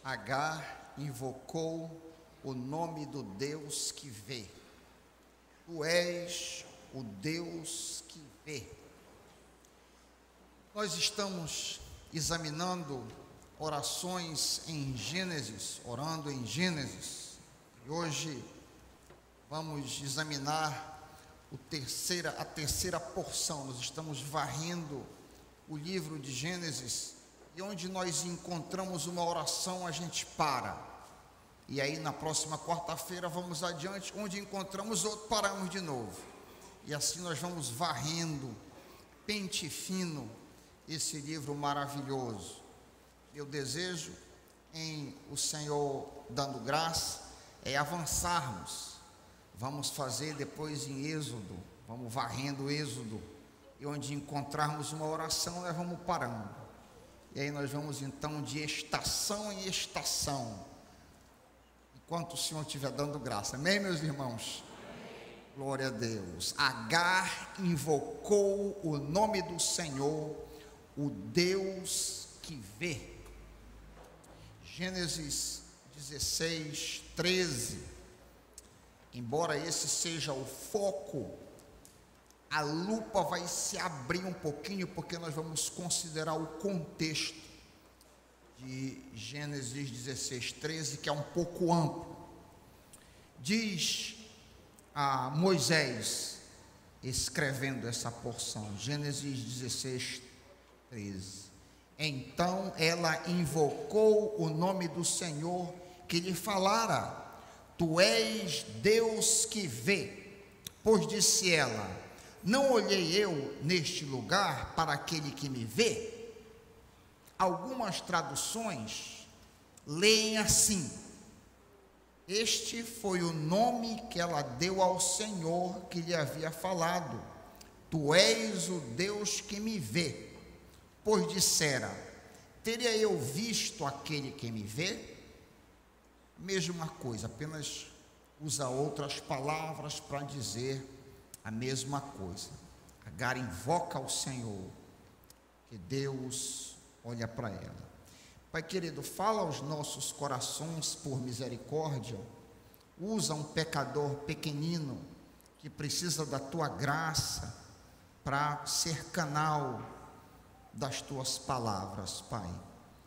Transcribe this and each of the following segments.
Agar invocou o nome do Deus que vê. Tu és o Deus que vê. Nós estamos examinando orações em Gênesis, orando em Gênesis, e hoje vamos examinar a terceira porção. Nós estamos varrendo o livro de Gênesis, e onde nós encontramos uma oração, a gente para. E aí na próxima quarta-feira vamos adiante, onde encontramos outro, paramos de novo. E assim nós vamos varrendo, pente fino, esse livro maravilhoso. Meu desejo em o Senhor dando graça é avançarmos. Vamos fazer depois em Êxodo, vamos varrendo o Êxodo, e onde encontrarmos uma oração, nós vamos parando. E aí nós vamos então de estação em estação, enquanto o Senhor estiver dando graça. Amém, meus irmãos? Amém. Glória a Deus. Agar invocou o nome do Senhor, o Deus que vê. Gênesis 16, 13. Embora esse seja o foco, a lupa vai se abrir um pouquinho, porque nós vamos considerar o contexto de Gênesis 16, 13, que é um pouco amplo. Diz a Moisés, escrevendo essa porção, Gênesis 16, 13: então ela invocou o nome do Senhor que lhe falara: tu és Deus que vê. Pois disse ela: não olhei eu neste lugar para aquele que me vê? Algumas traduções leem assim: este foi o nome que ela deu ao Senhor que lhe havia falado: tu és o Deus que me vê. Pois dissera: teria eu visto aquele que me vê? Mesma coisa, apenas usa outras palavras para dizer a mesma coisa. Agar invoca ao Senhor, que Deus olha para ela. Pai querido, fala aos nossos corações por misericórdia. Usa um pecador pequenino que precisa da tua graça para ser canal das tuas palavras, Pai.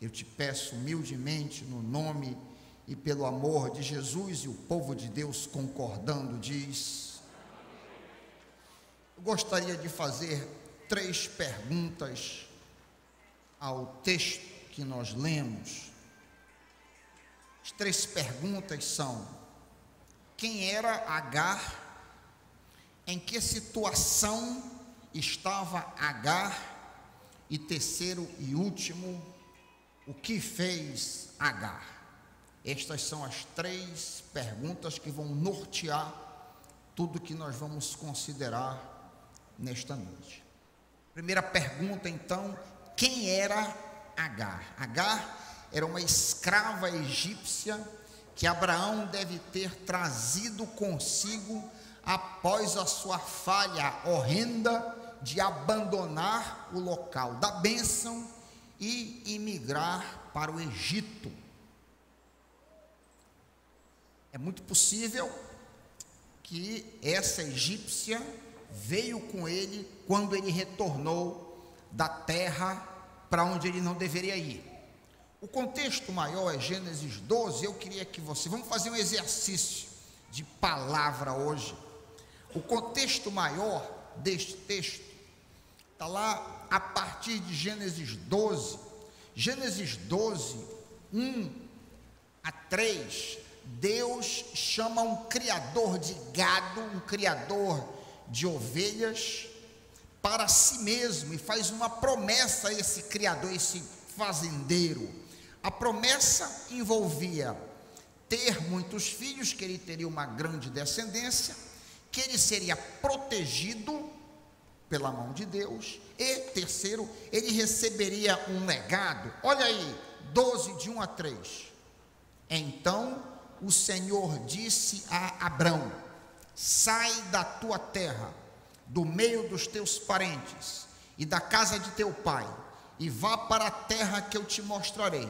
Eu te peço humildemente no nome e pelo amor de Jesus, e o povo de Deus concordando diz: eu gostaria de fazer 3 perguntas ao texto que nós lemos. As 3 perguntas são: quem era Agar? Em que situação estava Agar? E terceiro e último, o que fez Agar? Estas são as 3 perguntas que vão nortear tudo que nós vamos considerar nesta noite. Primeira pergunta, então: quem era Agar? Agar era uma escrava egípcia que Abraão deve ter trazido consigo após a sua falha horrenda de abandonar o local da bênção e imigrar para o Egito. É muito possível que essa egípcia veio com ele quando ele retornou da terra para onde ele não deveria ir. O contexto maior é Gênesis 12. Eu queria que vamos fazer um exercício de palavra hoje. O contexto maior deste texto está lá a partir de Gênesis 12. Gênesis 12, 1 a 3, Deus chama um criador de gado, um criador de ovelhas, para si mesmo, e faz uma promessa a esse criador, esse fazendeiro. A promessa envolvia ter muitos filhos, que ele teria uma grande descendência, que ele seria protegido pela mão de Deus, e terceiro, ele receberia um legado. Olha aí, 12, de 1 a 3. Então o Senhor disse a Abrão: sai da tua terra, do meio dos teus parentes e da casa de teu pai, e vá para a terra que eu te mostrarei.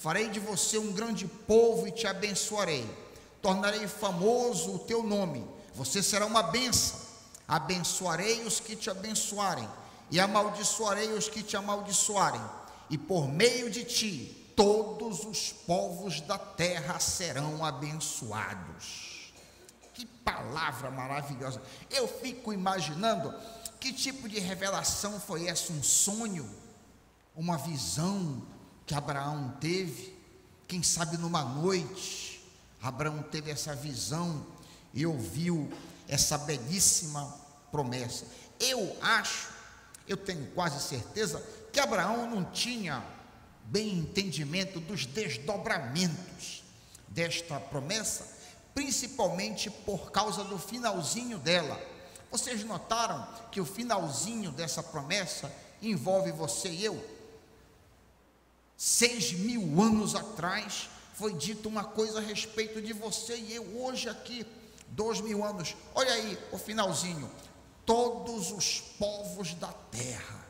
farei de você um grande povo e te abençoarei, tornarei famoso o teu nome, você será uma bênção, abençoarei os que te abençoarem, e amaldiçoarei os que te amaldiçoarem, e por meio de ti, todos os povos da terra serão abençoados. Que palavra maravilhosa! Eu fico imaginando que tipo de revelação foi essa, um sonho, uma visão que Abraão teve. Quem sabe numa noite, Abraão teve essa visão e ouviu essa belíssima promessa. Eu tenho quase certeza que Abraão não tinha bem entendimento dos desdobramentos desta promessa, principalmente por causa do finalzinho dela. Vocês notaram que o finalzinho dessa promessa envolve você e eu? 6.000 anos atrás foi dito uma coisa a respeito de você e eu. Hoje aqui, 2.000 anos, olha aí o finalzinho: todos os povos da terra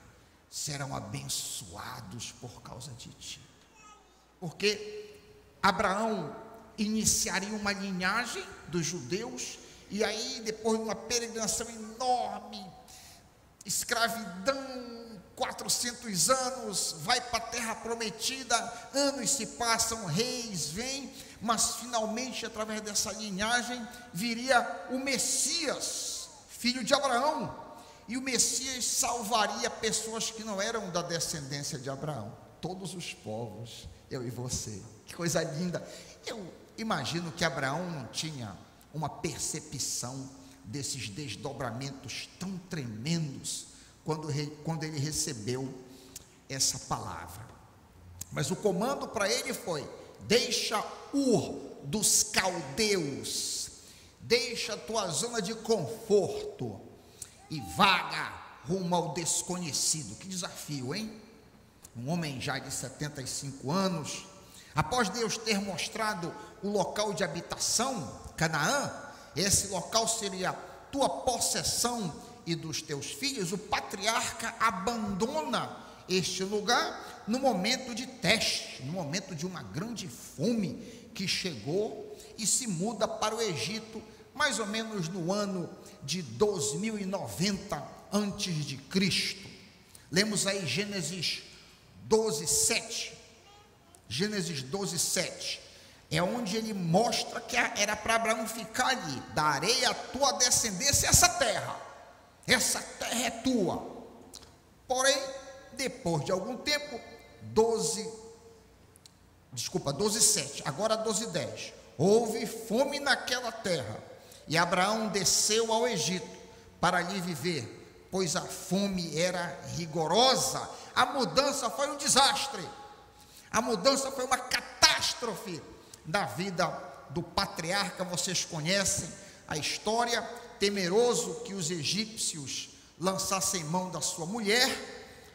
serão abençoados por causa de ti. Porque Abraão iniciaria uma linhagem dos judeus, e aí depois de uma peregrinação enorme, escravidão, 400 anos, vai para a terra prometida, anos se passam, reis vêm, mas finalmente através dessa linhagem viria o Messias, filho de Abraão, e o Messias salvaria pessoas que não eram da descendência de Abraão, todos os povos, eu e você. Que coisa linda! Eu imagino que Abraão não tinha uma percepção desses desdobramentos tão tremendos quando ele recebeu essa palavra. Mas o comando para ele foi: deixa Ur dos caldeus, deixa a tua zona de conforto e vaga rumo ao desconhecido. Que desafio, hein? Um homem já de 75 anos, após Deus ter mostrado o local de habitação, Canaã, esse local seria tua possessão e dos teus filhos, o patriarca abandona este lugar no momento de teste, no momento de uma grande fome que chegou, e se muda para o Egito, mais ou menos no ano de 2090 antes de Cristo. Lemos aí Gênesis 12:7. Gênesis 12:7 é onde ele mostra que era para Abraão ficar ali: darei a tua descendência essa terra é tua. Porém, depois de algum tempo, 12:7, agora 12:10, houve fome naquela terra, e Abraão desceu ao Egito para ali viver, pois a fome era rigorosa. A mudança foi um desastre, a mudança foi uma catástrofe na vida do patriarca. Vocês conhecem a história. Temeroso que os egípcios lançassem mão da sua mulher,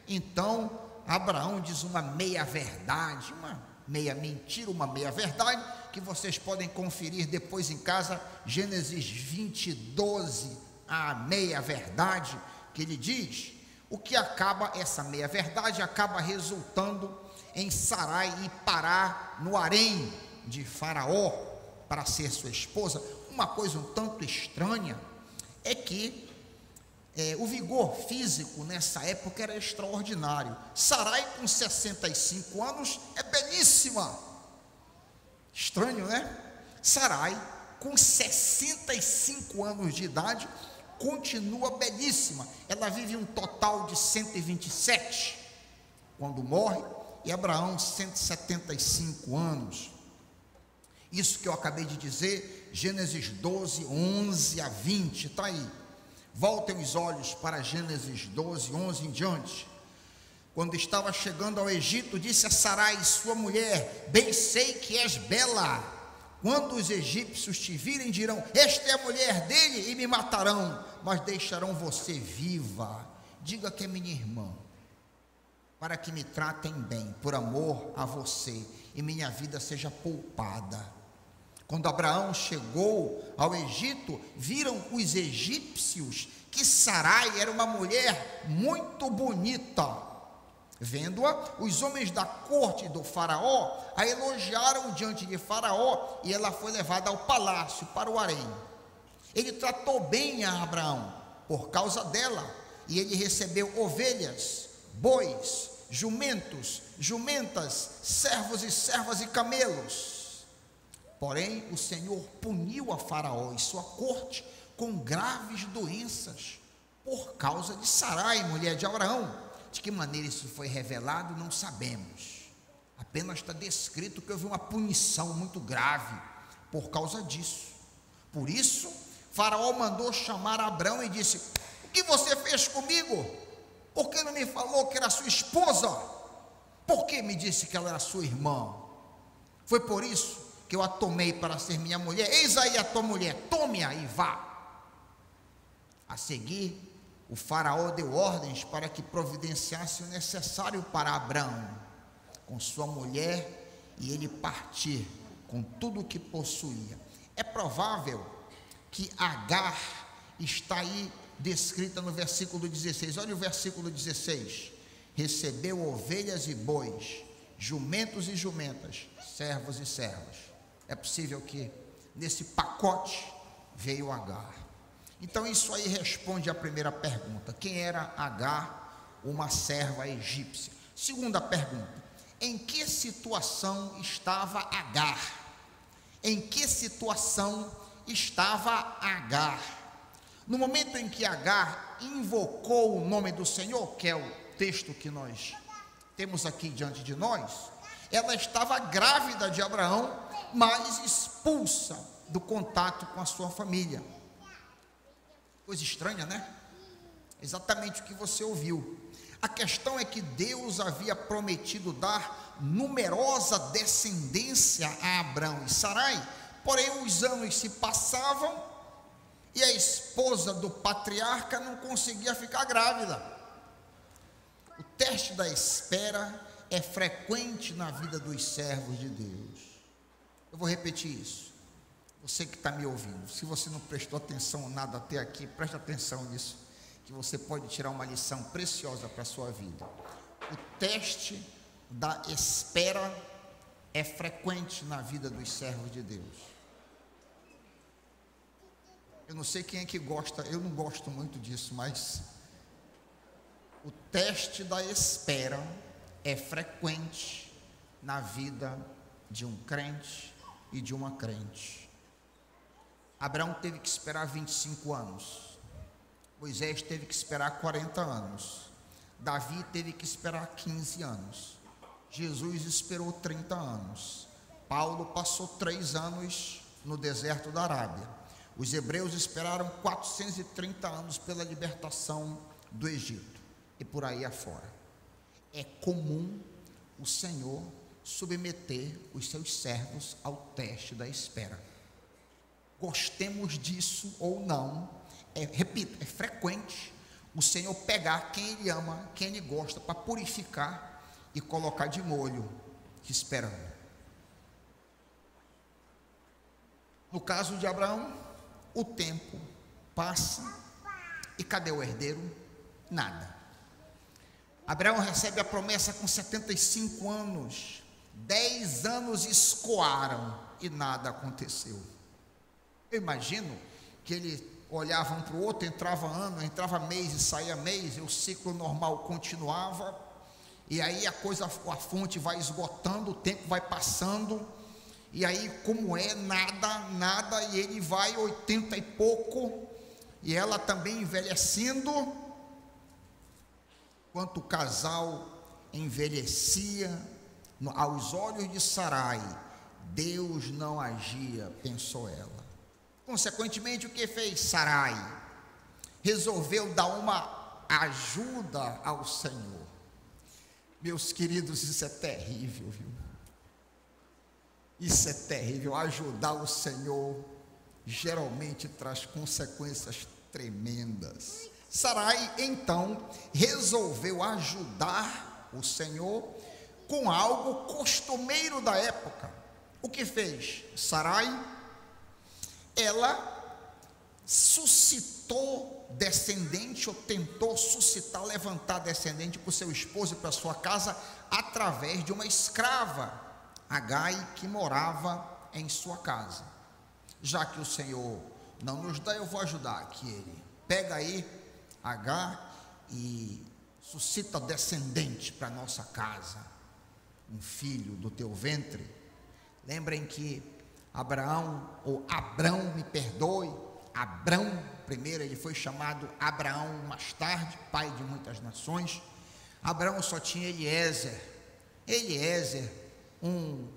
então Abraão diz uma meia verdade, uma meia mentira, uma meia verdade, que vocês podem conferir depois em casa, Gênesis 20:12, a meia verdade que ele diz, o que acaba, essa meia verdade acaba resultando em Sarai ir parar no harém de Faraó para ser sua esposa. Uma coisa um tanto estranha é que o vigor físico nessa época era extraordinário. Sarai, com 65 anos, é belíssima. Estranho, né? Sarai, com 65 anos de idade, continua belíssima. Ela vive um total de 127 quando morre, e Abraão 175 anos. Isso que eu acabei de dizer, Gênesis 12:11-20, está aí. Voltem os olhos para Gênesis 12:11 em diante. Quando estava chegando ao Egito, disse a Sarai, sua mulher: bem sei que és bela. Quando os egípcios te virem, dirão: esta é a mulher dele, e me matarão, mas deixarão você viva. Diga que é minha irmã, para que me tratem bem, por amor a você, e minha vida seja poupada. Quando Abraão chegou ao Egito, viram os egípcios que Sarai era uma mulher muito bonita. Vendo-a, os homens da corte do faraó a elogiaram diante de Faraó, e ela foi levada ao palácio, para o harém. Ele tratou bem a Abraão por causa dela, e ele recebeu ovelhas, bois, jumentos, jumentas, servos e servas e camelos. Porém, o Senhor puniu a Faraó e sua corte com graves doenças por causa de Sarai, mulher de Abraão. De que maneira isso foi revelado, não sabemos. Apenas está descrito que houve uma punição muito grave por causa disso. Por isso, Faraó mandou chamar Abrão e disse: o que você fez comigo? Por que não me falou que era sua esposa? Por que me disse que ela era sua irmã? Foi por isso que eu a tomei para ser minha mulher. Eis aí a tua mulher, tome-a e vá. A seguir, o faraó deu ordens para que providenciasse o necessário para Abrão, com sua mulher, e ele partir com tudo o que possuía. É provável que Agar está aí descrita no versículo 16. Olha o versículo 16. Recebeu ovelhas e bois, jumentos e jumentas, servos e servas. É possível que nesse pacote veio Agar. Então isso aí responde à primeira pergunta: quem era Agar, uma serva egípcia? Segunda pergunta: em que situação estava Agar? Em que situação estava Agar? No momento em que Agar invocou o nome do Senhor, que é o texto que nós temos aqui diante de nós, ela estava grávida de Abraão, mas expulsa do contato com a sua família. Coisa estranha, né? Exatamente o que você ouviu. A questão é que Deus havia prometido dar numerosa descendência a Abrão e Sarai, porém os anos se passavam e a esposa do patriarca não conseguia ficar grávida. O teste da espera é frequente na vida dos servos de Deus. Eu vou repetir isso. Você que está me ouvindo, se você não prestou atenção nada até aqui, preste atenção nisso, que você pode tirar uma lição preciosa para a sua vida. O teste da espera é frequente na vida dos servos de Deus. Eu não sei quem é que gosta, eu não gosto muito disso, mas o teste da espera é frequente na vida de um crente e de uma crente. Abraão teve que esperar 25 anos, Moisés teve que esperar 40 anos, Davi teve que esperar 15 anos, Jesus esperou 30 anos, Paulo passou 3 anos no deserto da Arábia, os hebreus esperaram 430 anos pela libertação do Egito, e por aí afora. É comum o Senhor submeter os seus servos ao teste da espera. Gostemos disso ou não, repito, é frequente o Senhor pegar quem Ele ama, quem Ele gosta, para purificar e colocar de molho, esperando. No caso de Abraão, o tempo passa e cadê o herdeiro? Nada. Abraão recebe a promessa com 75 anos, 10 anos escoaram e nada aconteceu. Eu imagino que ele olhava um para o outro, entrava ano, entrava mês e saía mês, e o ciclo normal continuava, e aí a fonte vai esgotando, o tempo vai passando, e aí como é, nada, e ele vai 80 e pouco, e ela também envelhecendo. Enquanto o casal envelhecia, aos olhos de Sarai, Deus não agia, pensou ela. Consequentemente, o que fez Sarai? Resolveu dar uma ajuda ao Senhor. Meus queridos, isso é terrível, viu? Isso é terrível. Ajudar o Senhor geralmente traz consequências tremendas. Sarai, então, resolveu ajudar o Senhor com algo costumeiro da época. O que fez Sarai? Ela suscitou descendente, ou tentou suscitar, levantar descendente para o seu esposo e para a sua casa, através de uma escrava, Agai, que morava em sua casa. Já que o Senhor não nos dá, eu vou ajudar aqui ele. Pega aí Agar e suscita descendente para nossa casa, um filho do teu ventre. Lembrem que Abrão, me perdoe, Abrão, primeiro ele foi chamado Abraão mais tarde, pai de muitas nações. Abraão só tinha Eliezer, um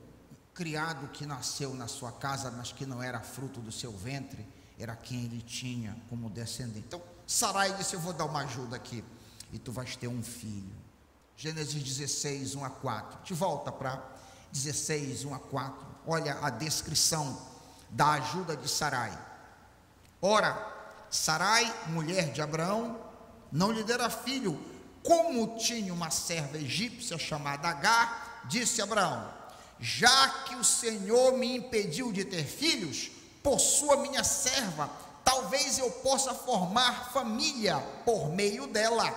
criado que nasceu na sua casa, mas que não era fruto do seu ventre, era quem ele tinha como descendente. Então Sarai disse: eu vou dar uma ajuda aqui, e tu vais ter um filho. Gênesis 16, 1 a 4, te volta para 16, 1 a 4, olha a descrição da ajuda de Sarai. Ora, Sarai, mulher de Abraão, não lhe dera filho, como tinha uma serva egípcia chamada Agar. Disse Abraão: já que o Senhor me impediu de ter filhos, por sua minha serva, talvez eu possa formar família por meio dela.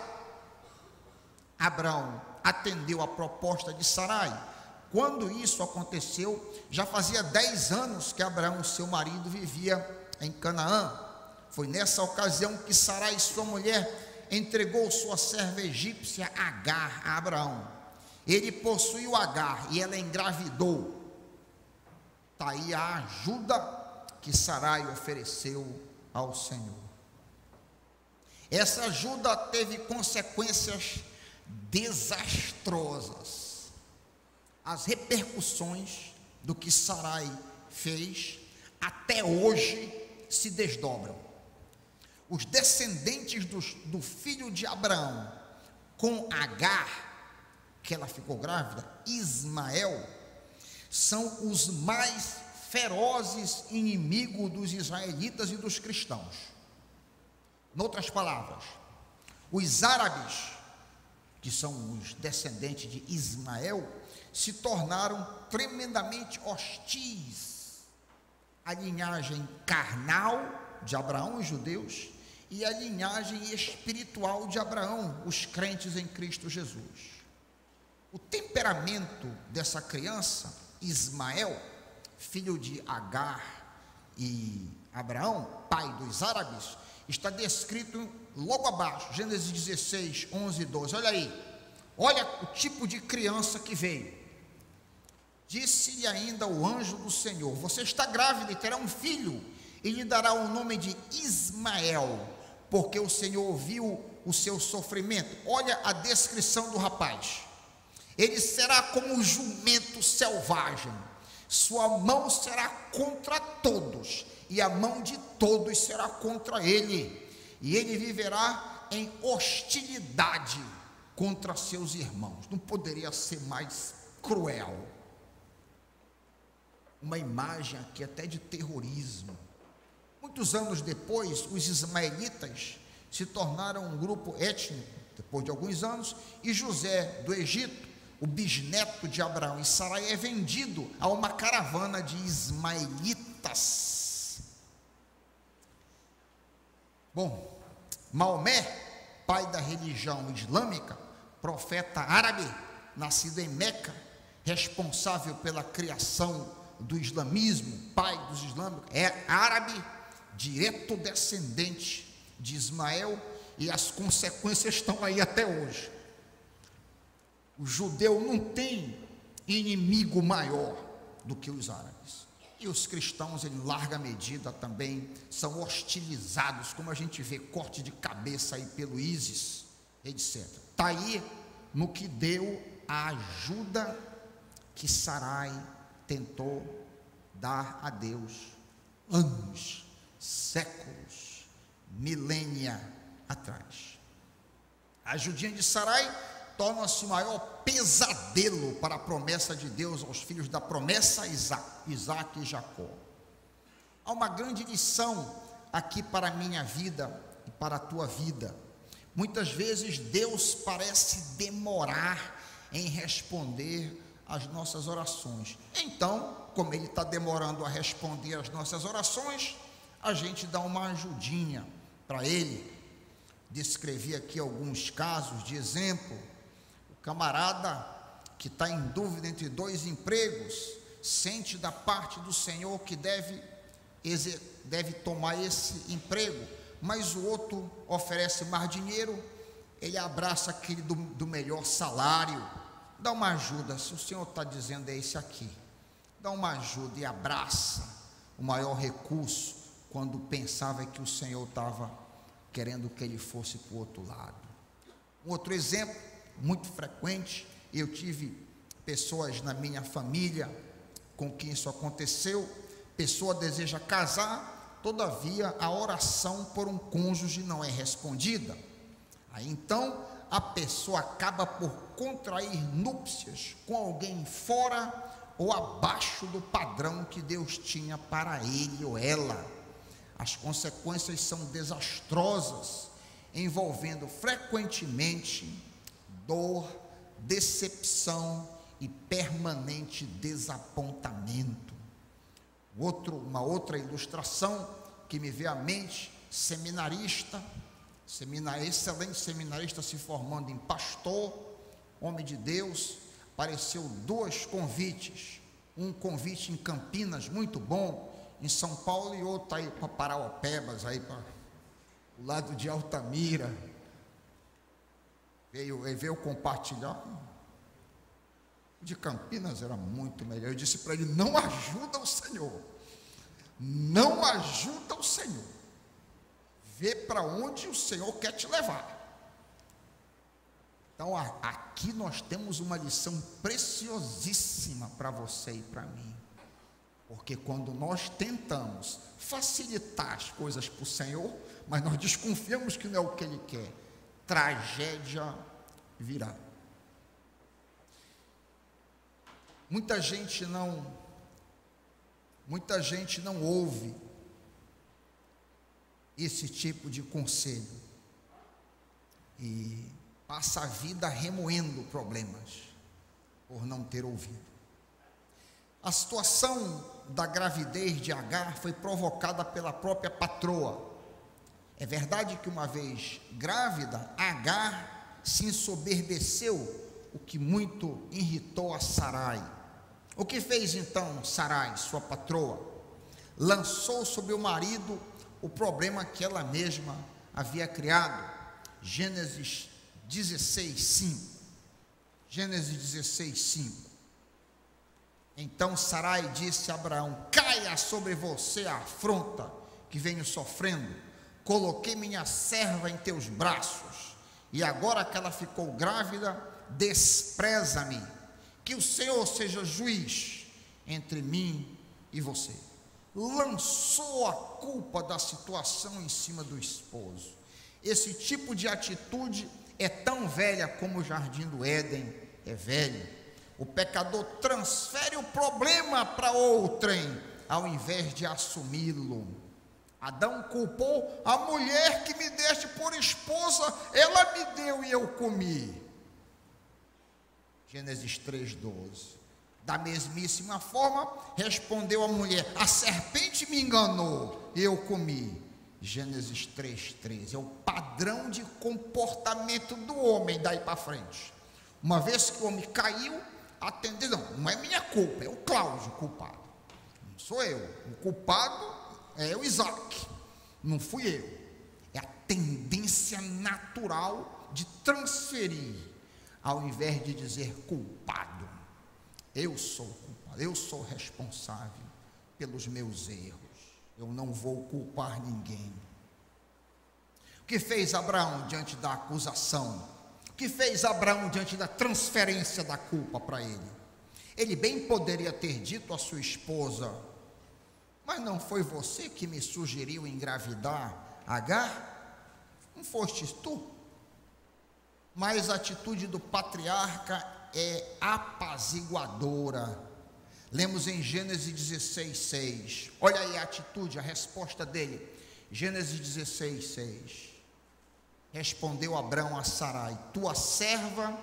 Abraão atendeu a proposta de Sarai. Quando isso aconteceu, já fazia 10 anos que Abraão, seu marido, vivia em Canaã. Foi nessa ocasião que Sarai, sua mulher, entregou sua serva egípcia Agar a Abraão. Ele possuiu Agar e ela engravidou. Está aí a ajuda que Sarai ofereceu ao Senhor. Essa ajuda teve consequências desastrosas. As repercussões do que Sarai fez até hoje se desdobram. Os descendentes do filho de Abraão com Agar, que ela ficou grávida, Ismael, são os mais ferozes inimigos dos israelitas e dos cristãos. Em outras palavras, os árabes, que são os descendentes de Ismael, se tornaram tremendamente hostis à linhagem carnal de Abraão, os judeus, e à linhagem espiritual de Abraão, os crentes em Cristo Jesus. O temperamento dessa criança, Ismael, filho de Agar e Abraão, pai dos árabes, está descrito logo abaixo, Gênesis 16, 11 e 12. Olha aí, olha o tipo de criança que veio. Disse-lhe ainda o anjo do Senhor: você está grávida e terá um filho, e lhe dará o nome de Ismael, porque o Senhor viu o seu sofrimento. Olha a descrição do rapaz. Ele será como um jumento selvagem, sua mão será contra todos, e a mão de todos será contra ele, e ele viverá em hostilidade contra seus irmãos. Não poderia ser mais cruel. Uma imagem aqui até de terrorismo. Muitos anos depois, os ismaelitas se tornaram um grupo étnico, depois de alguns anos, e José do Egito, o bisneto de Abraão e Sarai, é vendido a uma caravana de ismaelitas. Bom, Maomé, pai da religião islâmica, profeta árabe, nascido em Meca, responsável pela criação do islamismo, pai dos islâmicos, é árabe, direto descendente de Ismael, e as consequências estão aí até hoje. O judeu não tem inimigo maior do que os árabes. E os cristãos, em larga medida, também são hostilizados, como a gente vê corte de cabeça aí pelo ISIS, etc. Está aí no que deu a ajuda que Sarai tentou dar a Deus anos, séculos, milênia atrás. A ajudinha de Sarai torna-se o maior pesadelo para a promessa de Deus aos filhos da promessa, Isaac e Jacó. Há uma grande lição aqui para a minha vida e para a tua vida. Muitas vezes Deus parece demorar em responder às nossas orações. Então, como Ele está demorando a responder às nossas orações, a gente dá uma ajudinha para ele. Descrevi aqui alguns casos de exemplo. O camarada que está em dúvida entre 2 empregos, sente da parte do Senhor que deve tomar esse emprego, mas o outro oferece mais dinheiro, ele abraça aquele do melhor salário. Dá uma ajuda, se o Senhor está dizendo é esse aqui, dá uma ajuda e abraça o maior recurso, quando pensava que o Senhor estava querendo que ele fosse para o outro lado. Um outro exemplo, muito frequente, eu tive pessoas na minha família com quem isso aconteceu. Pessoa deseja casar, todavia a oração por um cônjuge não é respondida. Aí então a pessoa acaba por contrair núpcias com alguém fora ou abaixo do padrão que Deus tinha para ele ou ela. As consequências são desastrosas, envolvendo frequentemente dor, decepção e permanente desapontamento. Uma outra ilustração que me veio à mente, excelente seminarista se formando em pastor, homem de Deus, apareceu 2 convites, um convite em Campinas, muito bom, em São Paulo, e outro aí para Paraopebas, aí para o lado de Altamira. Ele veio compartilhar. De Campinas era muito melhor. Eu disse para ele: não ajuda o Senhor, não ajuda o Senhor, vê para onde o Senhor quer te levar. Então aqui nós temos uma lição preciosíssima para você e para mim, porque quando nós tentamos facilitar as coisas para o Senhor, mas nós desconfiamos que não é o que Ele quer, tragédia virá. Muita gente não ouve esse tipo de conselho e passa a vida remoendo problemas por não ter ouvido. A situação da gravidez de Agar foi provocada pela própria patroa. É verdade que uma vez grávida, Agar se ensoberbeceu, o que muito irritou a Sarai. O que fez então Sarai, sua patroa? Lançou sobre o marido o problema que ela mesma havia criado. Gênesis 16:5. Gênesis 16:5. Então Sarai disse a Abraão: caia sobre você a afronta que venho sofrendo. Coloquei minha serva em teus braços, e agora que ela ficou grávida, despreza-me. Que o Senhor seja juiz entre mim e você. Lançou a culpa da situação em cima do esposo. Esse tipo de atitude é tão velha como o jardim do Éden é velho. O pecador transfere o problema para outrem, ao invés de assumi-lo. Adão culpou a mulher que me deste por esposa, ela me deu e eu comi. Gênesis 3:12. Da mesmíssima forma, respondeu a mulher: a serpente me enganou, eu comi. Gênesis 3:13. É o padrão de comportamento do homem daí para frente. Uma vez que o homem caiu, atendeu, não é minha culpa, é o Cláudio culpado, não sou eu. O culpado é o Isaac, não fui eu. É a tendência natural de transferir, ao invés de dizer culpado. Eu sou culpado, eu sou responsável pelos meus erros, eu não vou culpar ninguém. O que fez Abraão diante da acusação? O que fez Abraão diante da transferência da culpa para ele? Ele bem poderia ter dito à sua esposa: mas não foi você que me sugeriu engravidar Agar? Não fostes tu? Mas a atitude do patriarca é apaziguadora. Lemos em Gênesis 16:6. Olha aí a atitude, a resposta dele. Gênesis 16:6. Respondeu Abraão a Sarai: tua serva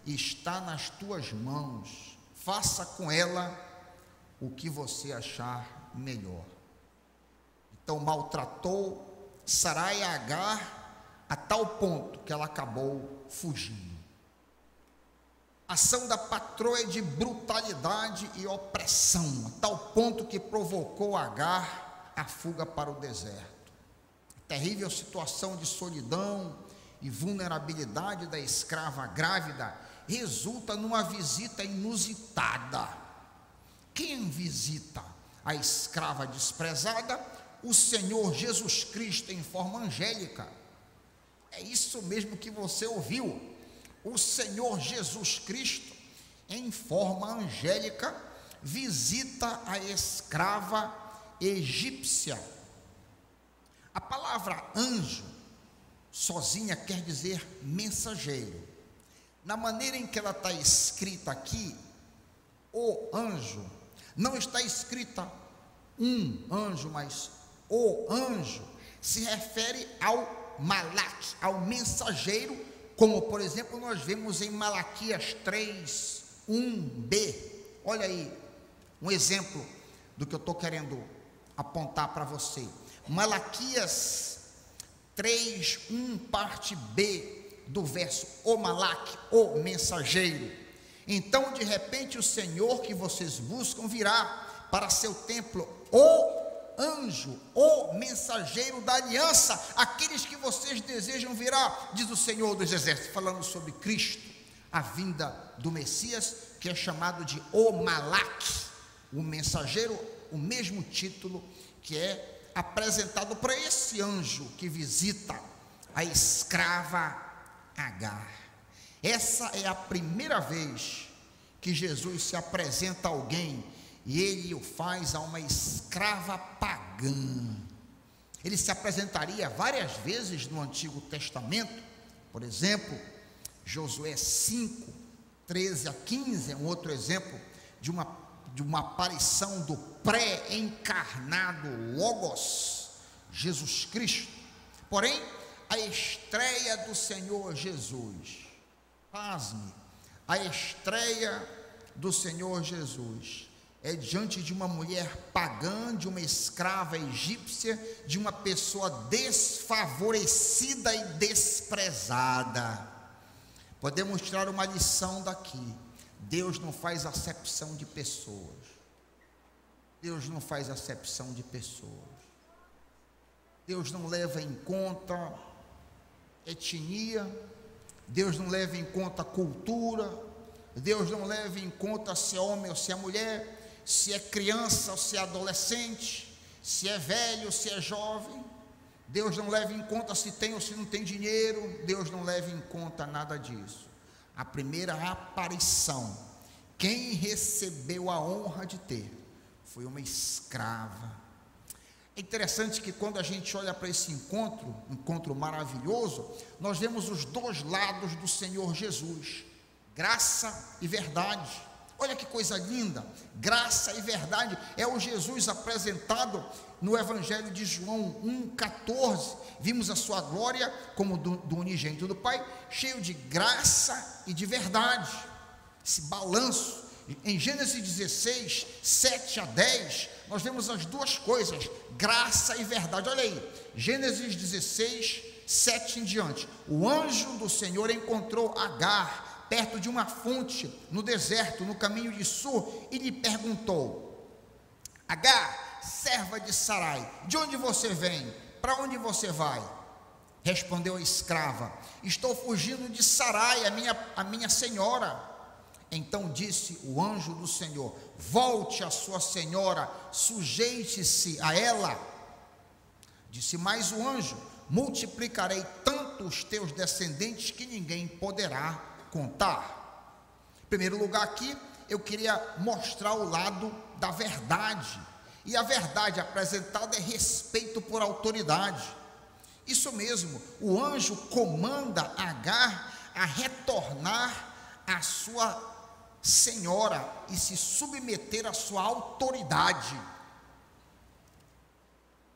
está nas tuas mãos, faça com ela o que você achar melhor. Então maltratou Sarai a Agar a tal ponto que ela acabou fugindo. A ação da patroa é de brutalidade e opressão, a tal ponto que provocou Agar a fuga para o deserto. A terrível situação de solidão e vulnerabilidade da escrava grávida resulta numa visita inusitada. Quem visita a escrava desprezada? O Senhor Jesus Cristo em forma angélica. É isso mesmo que você ouviu. O Senhor Jesus Cristo em forma angélica visita a escrava egípcia. A palavra anjo sozinha quer dizer mensageiro. Na maneira em que ela está escrita aqui, o anjo, não está escrita um anjo, mas o anjo se refere ao Malak, ao mensageiro, como por exemplo nós vemos em Malaquias 3, 1b. Olha aí, um exemplo do que eu estou querendo apontar para você. Malaquias 3, 1, parte B do verso, o Malak, o mensageiro. Então de repente o Senhor que vocês buscam virá para seu templo, o anjo, o mensageiro da aliança, aqueles que vocês desejam virá, diz o Senhor dos Exércitos, falando sobre Cristo, a vinda do Messias, que é chamado de o Malak, o mensageiro, o mesmo título que é apresentado para esse anjo que visita a escrava Agar. Essa é a primeira vez que Jesus se apresenta a alguém e ele o faz a uma escrava pagã. Ele se apresentaria várias vezes no Antigo Testamento, por exemplo, Josué 5, 13 a 15, é um outro exemplo de uma aparição do pré-encarnado Logos, Jesus Cristo. Porém, a estreia do Senhor Jesus, pasme, a estreia do Senhor Jesus é diante de uma mulher pagã, de uma escrava egípcia, de uma pessoa desfavorecida e desprezada. Podemos tirar uma lição daqui: Deus não faz acepção de pessoas. Deus não faz acepção de pessoas. Deus não leva em conta etnia, Deus não leva em conta cultura, Deus não leva em conta se é homem ou se é mulher, se é criança ou se é adolescente, se é velho ou se é jovem. Deus não leva em conta se tem ou se não tem dinheiro. Deus não leva em conta nada disso. A primeira aparição, quem recebeu a honra de ter foi uma escrava. É interessante que quando a gente olha para esse encontro maravilhoso, nós vemos os dois lados do Senhor Jesus, graça e verdade. Olha que coisa linda, graça e verdade, é o Jesus apresentado no Evangelho de João 1,14, vimos a sua glória como do unigênito do Pai, cheio de graça e de verdade, esse balanço. Em Gênesis 16, 7 a 10, nós vemos as duas coisas, graça e verdade. Olha aí, Gênesis 16, 7 em diante, o anjo do Senhor encontrou Agar perto de uma fonte no deserto, no caminho de Sur, e lhe perguntou: Agar, serva de Sarai, de onde você vem? Para onde você vai? Respondeu a escrava: estou fugindo de Sarai, a minha senhora. Então disse o anjo do Senhor: volte a sua senhora, sujeite-se a ela. Disse mais o anjo: multiplicarei tanto os teus descendentes que ninguém poderá contar. Em primeiro lugar aqui, eu queria mostrar o lado da verdade, e a verdade apresentada é respeito por autoridade. Isso mesmo, o anjo comanda Agar a retornar à sua senhora e se submeter à sua autoridade.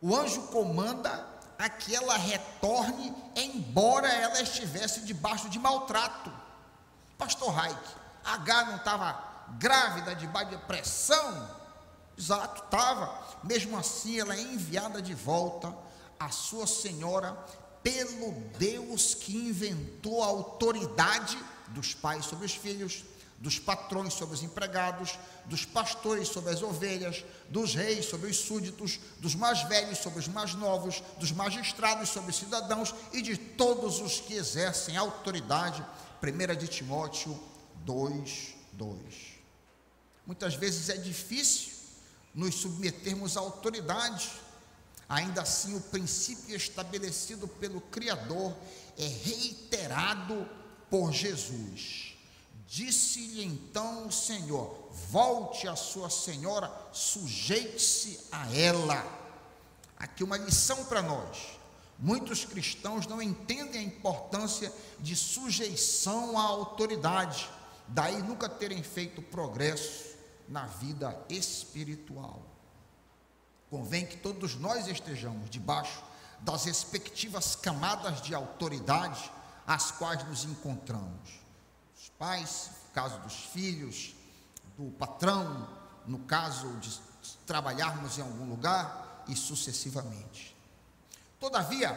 O anjo comanda a que ela retorne, embora ela estivesse debaixo de maltrato. Pastor Raik, Agar não estava grávida, debaixo de pressão? Exato, estava. Mesmo assim, ela é enviada de volta à sua senhora pelo Deus que inventou a autoridade dos pais sobre os filhos, dos patrões sobre os empregados, dos pastores sobre as ovelhas, dos reis sobre os súditos, dos mais velhos sobre os mais novos, dos magistrados sobre os cidadãos e de todos os que exercem autoridade. 1 de Timóteo 2:2. Muitas vezes é difícil nos submetermos à autoridade. Ainda assim, o princípio estabelecido pelo Criador é reiterado por Jesus. Disse-lhe então o Senhor: volte à sua senhora, sujeite-se a ela. Aqui uma lição para nós. Muitos cristãos não entendem a importância de sujeição à autoridade, daí nunca terem feito progresso na vida espiritual. Convém que todos nós estejamos debaixo das respectivas camadas de autoridade às quais nos encontramos. Os pais, no caso dos filhos, do patrão, no caso de trabalharmos em algum lugar e sucessivamente. Todavia,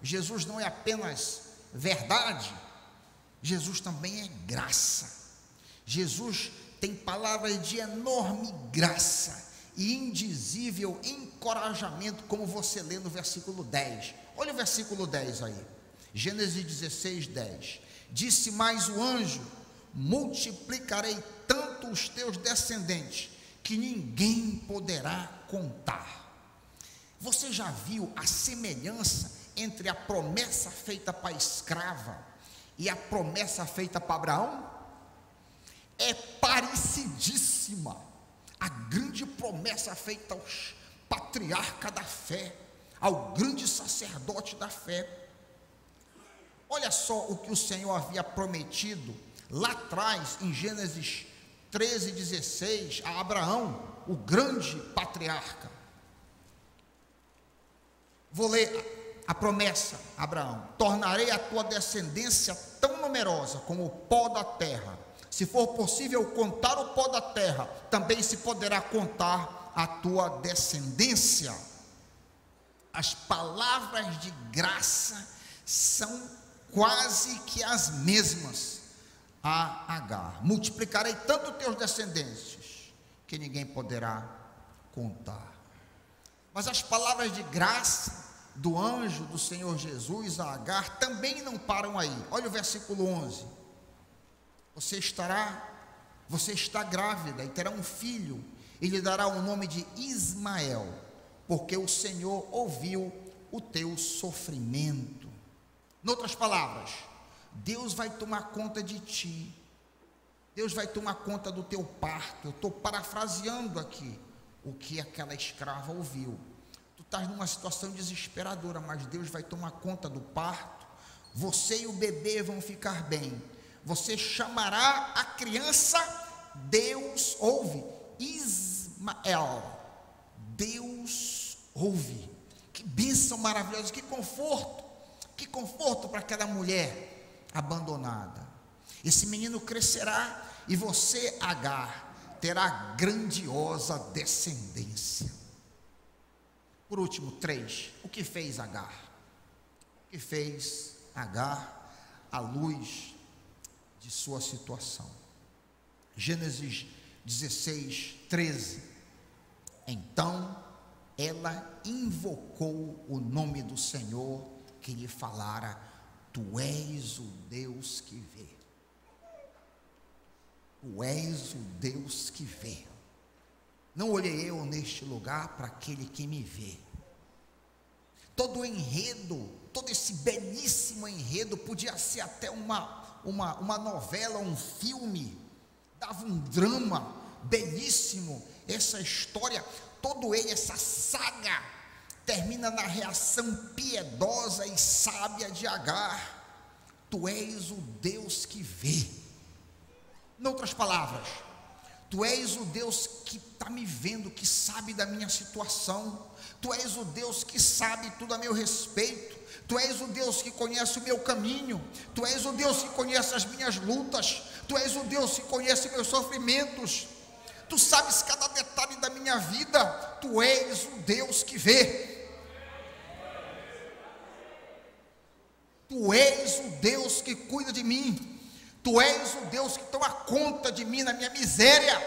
Jesus não é apenas verdade, Jesus também é graça. Jesus tem palavras de enorme graça e indizível encorajamento, como você lê no versículo 10. Olha o versículo 10 aí, Gênesis 16:10. Disse mais o anjo: multiplicarei tanto os teus descendentes, que ninguém poderá contar. Você já viu a semelhança entre a promessa feita para a escrava e a promessa feita para Abraão? É parecidíssima. A grande promessa feita ao patriarca da fé, ao grande sacerdote da fé. Olha só o que o Senhor havia prometido lá atrás, em Gênesis 13:16, a Abraão, o grande patriarca. Vou ler a promessa, Abraão: tornarei a tua descendência tão numerosa como o pó da terra. Se for possível contar o pó da terra, também se poderá contar a tua descendência. As palavras de graça são quase que as mesmas a Agar. Multiplicarei tanto teus descendentes que ninguém poderá contar. Mas as palavras de graça do anjo do Senhor Jesus a Agar também não param aí. Olha o versículo 11. Você está grávida e terá um filho, e lhe dará o nome de Ismael, porque o Senhor ouviu o teu sofrimento. Em outras palavras, Deus vai tomar conta de ti, Deus vai tomar conta do teu parto. Eu estou parafraseando aqui o que aquela escrava ouviu. Tu estás numa situação desesperadora, mas Deus vai tomar conta do parto. Você e o bebê vão ficar bem. Você chamará a criança, Deus ouve, Ismael. Deus ouve. Que bênção maravilhosa, que conforto para aquela mulher abandonada. Esse menino crescerá e você, Agar, terá grandiosa descendência. Por último, 3. O que fez Agar? O que fez Agar à luz de sua situação? Gênesis 16:13. Então ela invocou o nome do Senhor que lhe falara: tu és o Deus que vê. Tu és o Deus que vê. Não olhei eu neste lugar para aquele que me vê. Todo o enredo, todo esse belíssimo enredo podia ser até uma novela, um filme, dava um drama belíssimo. Essa história, todo ele, essa saga, termina na reação piedosa e sábia de Agar: tu és o Deus que vê. Em outras palavras, tu és o Deus que está me vendo, que sabe da minha situação. Tu és o Deus que sabe tudo a meu respeito. Tu és o Deus que conhece o meu caminho. Tu és o Deus que conhece as minhas lutas. Tu és o Deus que conhece meus sofrimentos. Tu sabes cada detalhe da minha minha vida, tu és o Deus que vê. Tu és o Deus que cuida de mim. Tu és o Deus que toma conta de mim na minha miséria.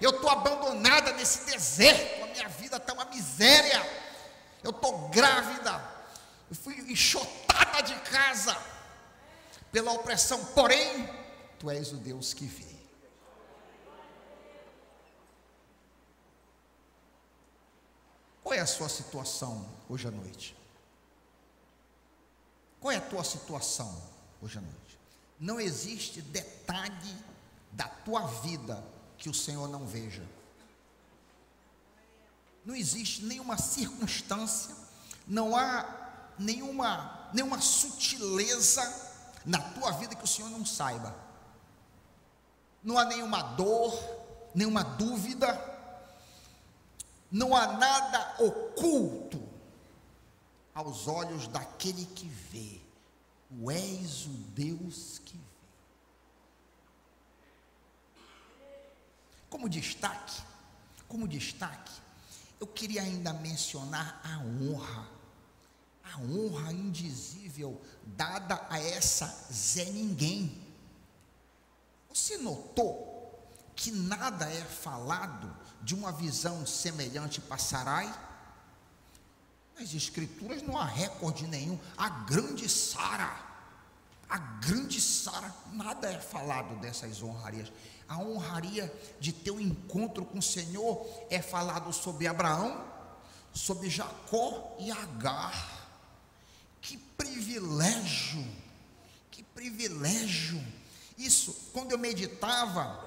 Eu estou abandonada nesse deserto, a minha vida está uma miséria. Eu estou grávida, eu fui enxotada de casa pela opressão, porém, tu és o Deus que vê. Qual é a sua situação hoje à noite? Qual é a tua situação hoje à noite? Não existe detalhe da tua vida que o Senhor não veja. Não existe nenhuma circunstância, não há nenhuma sutileza na tua vida que o Senhor não saiba. Não há nenhuma dor, nenhuma dúvida, não há nada oculto aos olhos daquele que vê. Tu és o Deus que vê. Como destaque, eu queria ainda mencionar a honra indizível dada a essa Zé Ninguém. Você notou que nada é falado de uma visão semelhante para Sarai? Nas Escrituras não há recorde nenhum. A grande Sara, nada é falado dessas honrarias. A honraria de ter um encontro com o Senhor é falado sobre Abraão, sobre Jacó e Agar. Que privilégio, que privilégio. Isso, quando eu meditava,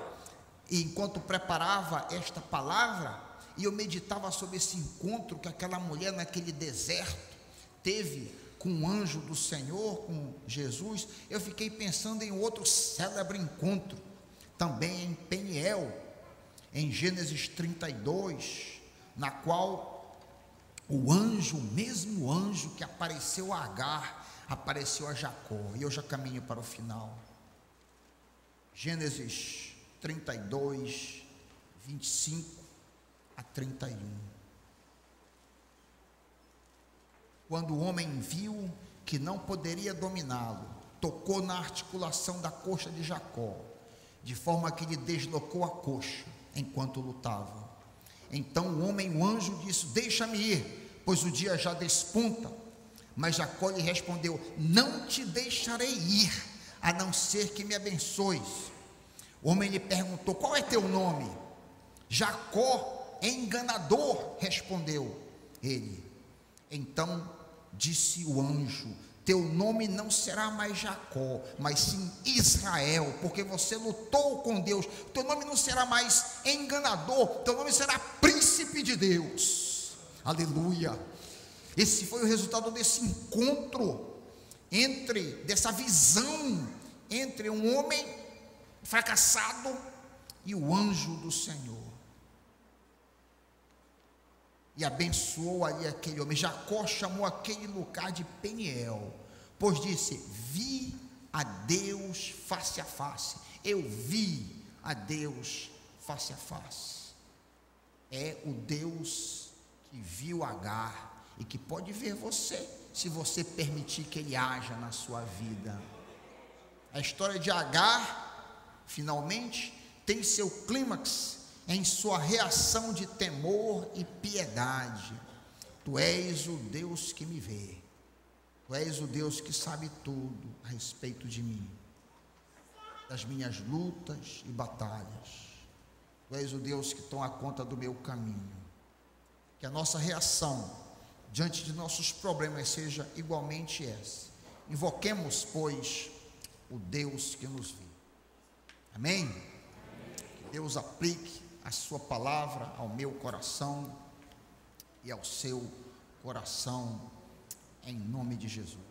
enquanto preparava esta palavra, e eu meditava sobre esse encontro que aquela mulher naquele deserto teve com o anjo do Senhor, com Jesus, eu fiquei pensando em outro célebre encontro, também em Peniel, em Gênesis 32, na qual o anjo, o mesmo anjo que apareceu a Agar, apareceu a Jacó, e eu já caminho para o final. Gênesis 32, 25 a 31. Quando o homem viu que não poderia dominá-lo, tocou na articulação da coxa de Jacó, de forma que lhe deslocou a coxa enquanto lutava. Então o anjo disse: deixa-me ir, pois o dia já despunta. Mas Jacó lhe respondeu: não te deixarei ir, a não ser que me abençoes. O homem lhe perguntou: qual é teu nome? Jacó, enganador, respondeu ele. Então disse o anjo: teu nome não será mais Jacó, mas sim Israel, porque você lutou com Deus. Teu nome não será mais enganador, teu nome será príncipe de Deus. Aleluia. Esse foi o resultado desse encontro, dessa visão entre um homem fracassado e o anjo do Senhor. E abençoou ali aquele homem. Jacó chamou aquele lugar de Peniel, pois disse: vi a Deus face a face. Eu vi a Deus face a face. É o Deus que viu Agar e que pode ver você, se você permitir que Ele haja na sua vida. A história de Agar, finalmente, tem seu clímax em sua reação de temor e piedade. Tu és o Deus que me vê. Tu és o Deus que sabe tudo a respeito de mim, das minhas lutas e batalhas. Tu és o Deus que toma conta do meu caminho. Que a nossa reação diante de nossos problemas seja igualmente essa. Invoquemos, pois, o Deus que nos vê. Amém? Que Deus aplique a sua palavra ao meu coração e ao seu coração, em nome de Jesus.